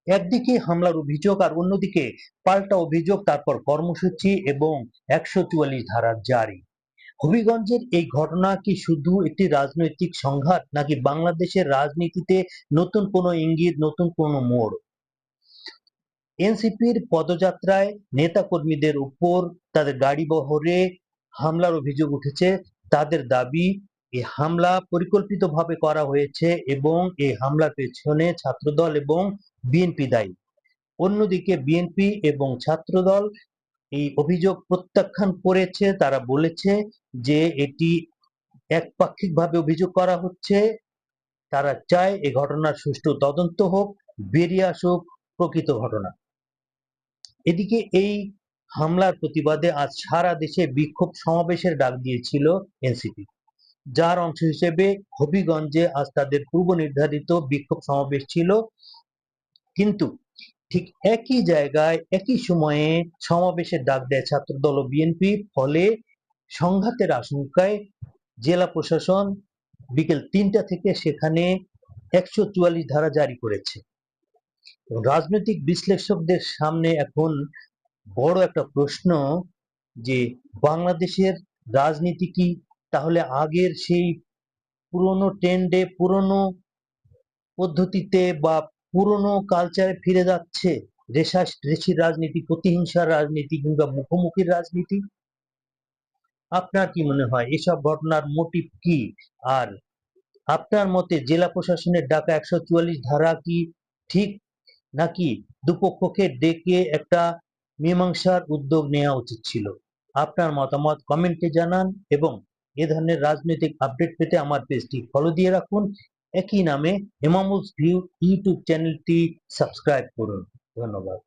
একদিকে হামলার অভিযোগ আর অন্যদিকে পাল্টা অভিযোগ, তারপর কর্মসূচি এবং ১৪৪ ধারা জারি। হবিগঞ্জের এই ঘটনা কি শুধু একটি রাজনৈতিক সংঘাত, নাকি বাংলাদেশের রাজনীতিতে নতুন কোনো ইঙ্গিত, নতুন কোনো মোড়? এনসিপির পদযাত্রায় নেতাকর্মীদের উপর তাদের গাড়িবহরে হামলার অভিযোগ উঠেছে। তাদের দাবি, এই হামলা পরিকল্পিতভাবে করা হয়েছে এবং এই হামলার পেছনে ছাত্রদল এবং বিএনপি দায়ী। অন্যদিকে বিএনপি এবং ছাত্রদল এই অভিযোগ প্রত্যাখ্যান করেছে। তারা বলেছে যে এটি একপাক্ষিকভাবে অভিযোগ করা হচ্ছে। তারা চায় এই ঘটনার সুষ্ঠু তদন্ত হোক, বেরিয়ে আসুক প্রকৃত ঘটনা। এদিকে এই হামলার প্রতিবাদে আজ সারা দেশে বিক্ষোভ সমাবেশের ডাক দিয়েছিল এনসিপি, যার অংশ হিসেবে হবিগঞ্জে আজ তাদের পূর্ব নির্ধারিত বিক্ষোভ সমাবেশ ছিল। কিন্তু ঠিক একই জায়গায় একই সময়ে সমাবেশের ডাক দেয় ছাত্রদল ও বিএনপি। ফলে সংঘাতের আশঙ্কায় জেলা প্রশাসন বিকেল ৩টা থেকে সেখানে ১৪৪ ধারা জারি করেছে। রাজনৈতিক বিশ্লেষকদের সামনে এখন বড় একটা প্রশ্ন, যে বাংলাদেশের রাজনীতি কি তাহলে আগের সেই পুরনো ট্রেন্ডে, পুরনো পদ্ধতিতে বা পুরনো কালচারে ফিরে যাচ্ছে? রেশির রাজনীতি, প্রতিহিংসার রাজনীতি কিংবা মুখোমুখির রাজনীতি? আপনার কি মনে হয় এসব ঘটনার মোটিভ কি? আর আপনার মতে জেলা প্রশাসনের ডাকা ১৪৪ ধারা কি ঠিক, নাকি দুপক্ষকে ডেকে একটা মীমাংসার উদ্যোগ নেওয়া উচিত ছিল? আপনার মতামত কমেন্টে জানান এবং এ ধরনের রাজনৈতিক আপডেট পেতে আমার পেজটি ফলো দিয়ে রাখুন। একই নামে এমামুলস ভিউ ইউটিউব চ্যানেলটি সাবস্ক্রাইব করুন। ধন্যবাদ।